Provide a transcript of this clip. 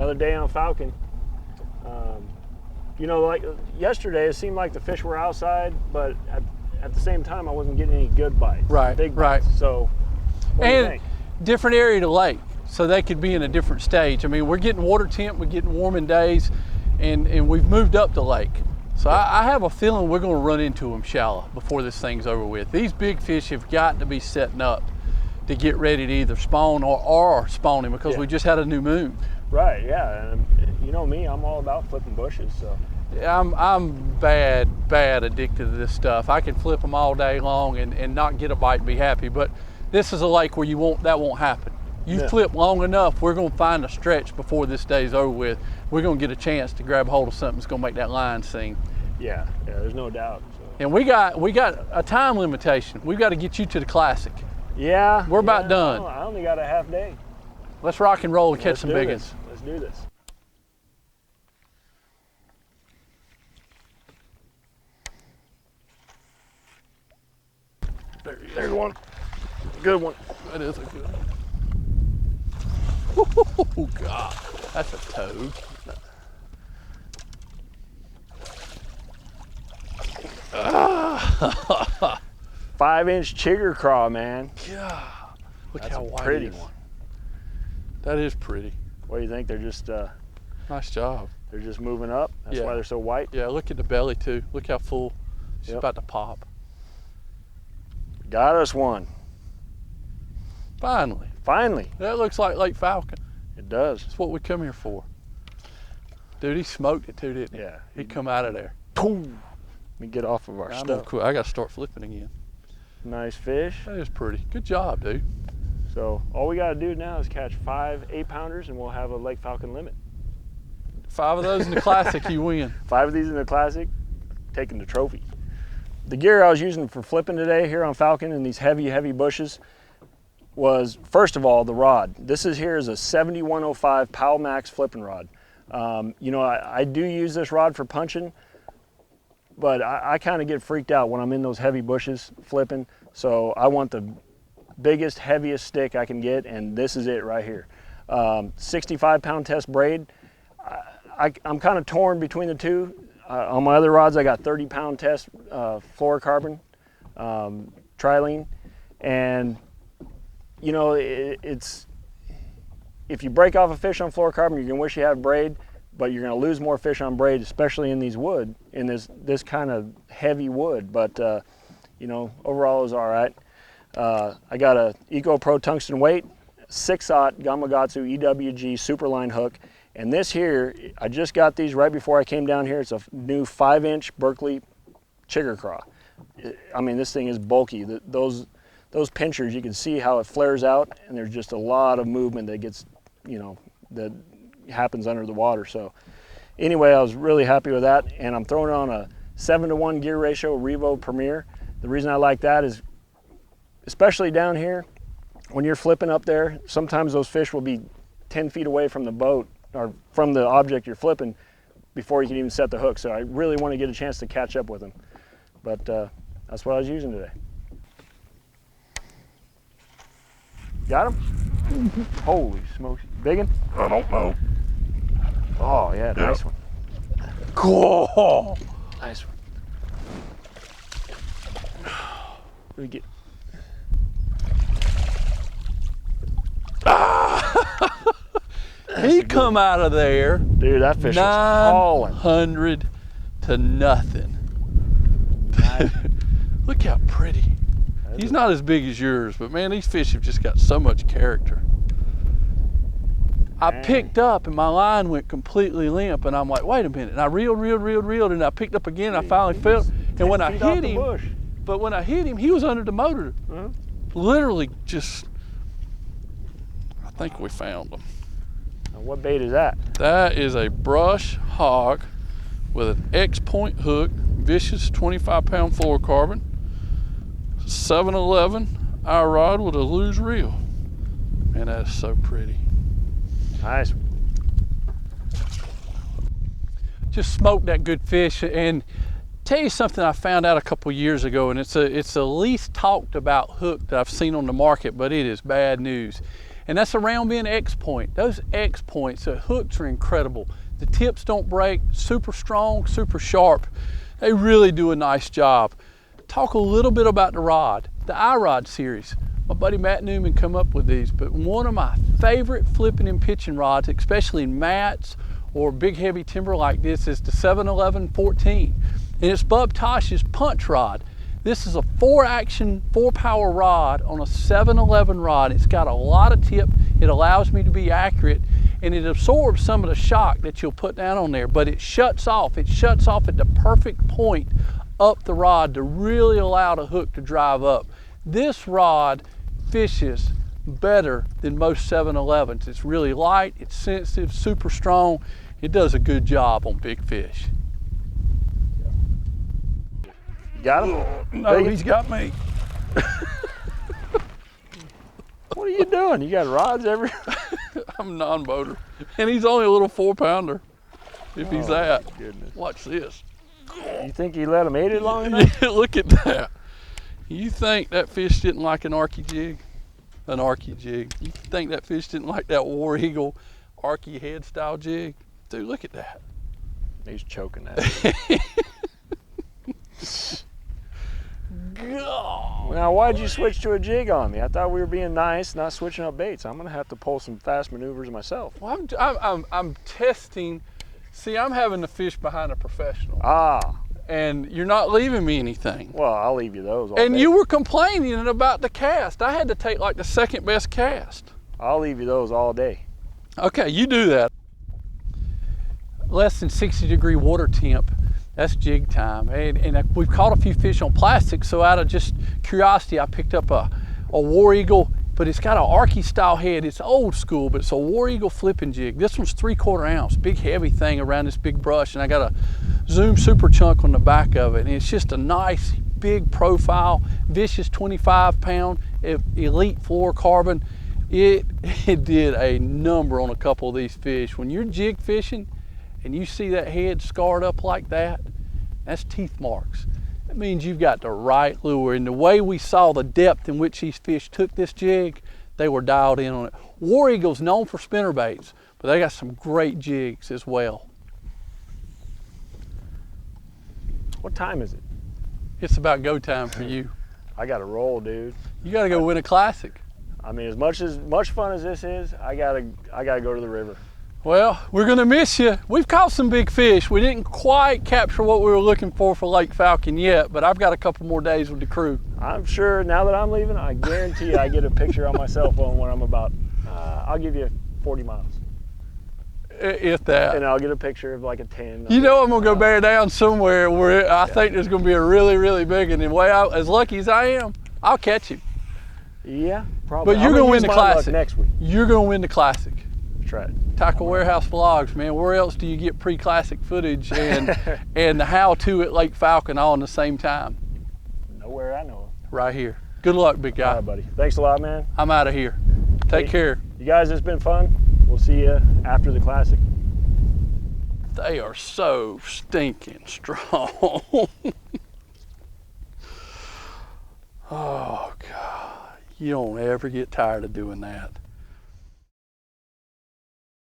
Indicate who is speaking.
Speaker 1: Another day on Falcon. You know, like yesterday, it seemed like the fish were outside, but at the same time, I wasn't getting any good bites.
Speaker 2: Right,
Speaker 1: Big bites.
Speaker 2: right.
Speaker 1: So, what do you think?
Speaker 2: Different area to lake, so they could be in a different stage. I mean, we're getting water temp, we're getting warming days, and we've moved up the lake. So I have a feeling we're going to run into them shallow before this thing's over with. These big fish have got to be setting up to get ready to either spawn or spawning, because we just had a new moon.
Speaker 1: Right, yeah, and you know me, I'm all about flipping bushes, so.
Speaker 2: I'm bad addicted to this stuff. I can flip them all day long and not get a bite and be happy, but this is a lake where that won't happen. You flip long enough, we're gonna find a stretch before this day's over with. We're gonna get a chance to grab hold of something that's gonna make that line sing.
Speaker 1: Yeah, there's no doubt. So.
Speaker 2: And we got a time limitation. We've got to get you to the Classic.
Speaker 1: Yeah.
Speaker 2: We're about done.
Speaker 1: I only got a half day.
Speaker 2: Let's rock and roll and catch some big ones.
Speaker 1: Let's do this. There's one. Good one.
Speaker 2: That is a good one. Oh God, that's a toad.
Speaker 1: 5-inch chigger craw, man.
Speaker 2: God, look
Speaker 1: That's
Speaker 2: how
Speaker 1: a
Speaker 2: white
Speaker 1: pretty
Speaker 2: it is.
Speaker 1: one.
Speaker 2: That is pretty.
Speaker 1: What do you think? They're just
Speaker 2: Nice job.
Speaker 1: they're just moving up. That's
Speaker 2: Yeah.
Speaker 1: why they're so white.
Speaker 2: Yeah, look at the belly too. Look how full. She's about to pop.
Speaker 1: Got us one.
Speaker 2: Finally.
Speaker 1: Finally.
Speaker 2: That looks like Lake Falcon.
Speaker 1: It does.
Speaker 2: That's what we come here for. Dude, he smoked it too, didn't he?
Speaker 1: Yeah.
Speaker 2: He come out of there.
Speaker 1: Boom. Let me get off of our stuff.
Speaker 2: I got to start flipping again.
Speaker 1: Nice fish.
Speaker 2: That is pretty. Good job, dude.
Speaker 1: So all we got to do now is catch 5 8-pounders and we'll have a Lake Falcon limit.
Speaker 2: 5 of those in the Classic, you win.
Speaker 1: 5 of these in the Classic, taking the trophy. The gear I was using for flipping today here on Falcon in these heavy bushes was, first of all, the rod. This is a 7105 Powell Max flipping rod. You know, I do use this rod for punching, but I kind of get freaked out when I'm in those heavy bushes flipping. So I want the biggest, heaviest stick I can get, and this is it right here. 65-pound test braid. I'm kind of torn between the two. On my other rods, I got 30-pound test fluorocarbon trilene, and you know, it's if you break off a fish on fluorocarbon, you're gonna wish you had braid, but you're gonna lose more fish on braid, especially in these wood, in this kind of heavy wood. But you know, overall it was all right. I got a Eco Pro tungsten weight, 6/0 Gamakatsu EWG Superline hook. And this here, I just got these right before I came down here. It's a new 5-inch Berkeley chigger craw. I mean, this thing is bulky. Those pinchers, you can see how it flares out, and there's just a lot of movement that gets, you know, that happens under the water. So anyway, I was really happy with that, and I'm throwing it on a 7-to-1 gear ratio Revo Premier. The reason I like that is, especially down here, when you're flipping up there, sometimes those fish will be 10 feet away from the boat or from the object you're flipping before you can even set the hook. So I really want to get a chance to catch up with them. But that's what I was using today. Got him? Holy smokes. Big one?
Speaker 2: I don't know.
Speaker 1: Oh yeah, nice one.
Speaker 2: Cool.
Speaker 1: Nice one. Let me get.
Speaker 2: He come out of there.
Speaker 1: Dude, that fish was hauling.
Speaker 2: 900 to nothing.
Speaker 1: Nice.
Speaker 2: Look how pretty. He's not as big as yours, but man, these fish have just got so much character. I picked up and my line went completely limp, and I'm like, wait a minute. And I reeled, and I picked up again. I finally felt, and when I hit him, he was under the motor. Literally just, I think we found him.
Speaker 1: What bait is that?
Speaker 2: That is a brush hog with an X-point hook, vicious 25-pound fluorocarbon, 711 eye rod with a loose reel. Man, that is so pretty.
Speaker 1: Nice.
Speaker 2: Just smoked that good fish. And tell you something I found out a couple years ago, and it's the least talked about hook that I've seen on the market, but it is bad news. And that's a round bend X point. Those X points, the hooks are incredible. The tips don't break, super strong, super sharp. They really do a nice job. Talk a little bit about the rod, the iRod series. My buddy Matt Newman come up with these, but one of my favorite flipping and pitching rods, especially in mats or big heavy timber like this, is the 711-14. And it's Bub Tosh's punch rod. This is a 4-action, 4-power rod on a 711 rod. It's got a lot of tip. It allows me to be accurate, and it absorbs some of the shock that you'll put down on there, but it shuts off. It shuts off at the perfect point up the rod to really allow the hook to drive up. This rod fishes better than most 711s. It's really light, it's sensitive, super strong. It does a good job on big fish.
Speaker 1: Got him?
Speaker 2: No, he's got me.
Speaker 1: What are you doing? You got rods everywhere?
Speaker 2: I'm non-boater. And he's only a little 4-pounder, if he's that.
Speaker 1: Goodness.
Speaker 2: Watch this.
Speaker 1: You think he let him eat it long enough?
Speaker 2: Look at that. You think that fish didn't like an arky jig? An arky jig. You think that fish didn't like that War Eagle arky head style jig? Dude, look at that.
Speaker 1: He's choking that. Now, why'd you switch to a jig on me? I thought we were being nice, not switching up baits. I'm gonna have to pull some fast maneuvers myself.
Speaker 2: Well, I'm testing. See, I'm having to fish behind a professional.
Speaker 1: Ah.
Speaker 2: And you're not leaving me anything.
Speaker 1: Well, I'll leave you those all
Speaker 2: And
Speaker 1: day.
Speaker 2: you were complaining about the cast. I had to take like the second best cast.
Speaker 1: I'll leave you those all day.
Speaker 2: Okay, you do that. Less than 60-degree water temp. That's jig time. And we've caught a few fish on plastic, so out of just curiosity, I picked up a War Eagle, but it's got an arky style head. It's old school, but it's a War Eagle flipping jig. This one's 3/4 ounce, big heavy thing around this big brush, and I got a Zoom Super Chunk on the back of it. And it's just a nice big profile, vicious 25-pound, elite fluorocarbon. It did a number on a couple of these fish. When you're jig fishing and you see that head scarred up like that, that's teeth marks. That means you've got the right lure. And the way we saw the depth in which these fish took this jig, they were dialed in on it. War Eagle's known for spinner baits, but they got some great jigs as well.
Speaker 1: What time is it?
Speaker 2: It's about go time for you.
Speaker 1: I got to roll, dude.
Speaker 2: You got to go win a classic.
Speaker 1: I mean, as much fun as this is, I gotta go to the river.
Speaker 2: Well, we're gonna miss you. We've caught some big fish. We didn't quite capture what we were looking for Lake Falcon yet, but I've got a couple more days with the crew.
Speaker 1: I'm sure now that I'm leaving, I guarantee I get a picture on my cell phone when I'm about, I'll give you 40 miles.
Speaker 2: If that.
Speaker 1: And I'll get a picture of like a 10.
Speaker 2: You know I'm gonna go bear down somewhere where I think there's gonna be a really, really big one. And as lucky as I am, I'll catch him.
Speaker 1: Yeah, probably.
Speaker 2: But you're gonna win the classic
Speaker 1: next week.
Speaker 2: You're gonna win the classic.
Speaker 1: Try it.
Speaker 2: Tackle Warehouse Vlogs, man. Where else do you get pre-classic footage and the how-to at Lake Falcon all in the same time?
Speaker 1: Nowhere I know of.
Speaker 2: Right here. Good luck, big guy.
Speaker 1: All right, buddy. Thanks a lot, man.
Speaker 2: I'm out of here. Take care.
Speaker 1: You guys, it's been fun. We'll see you after the classic.
Speaker 2: They are so stinking strong. Oh, God. You don't ever get tired of doing that.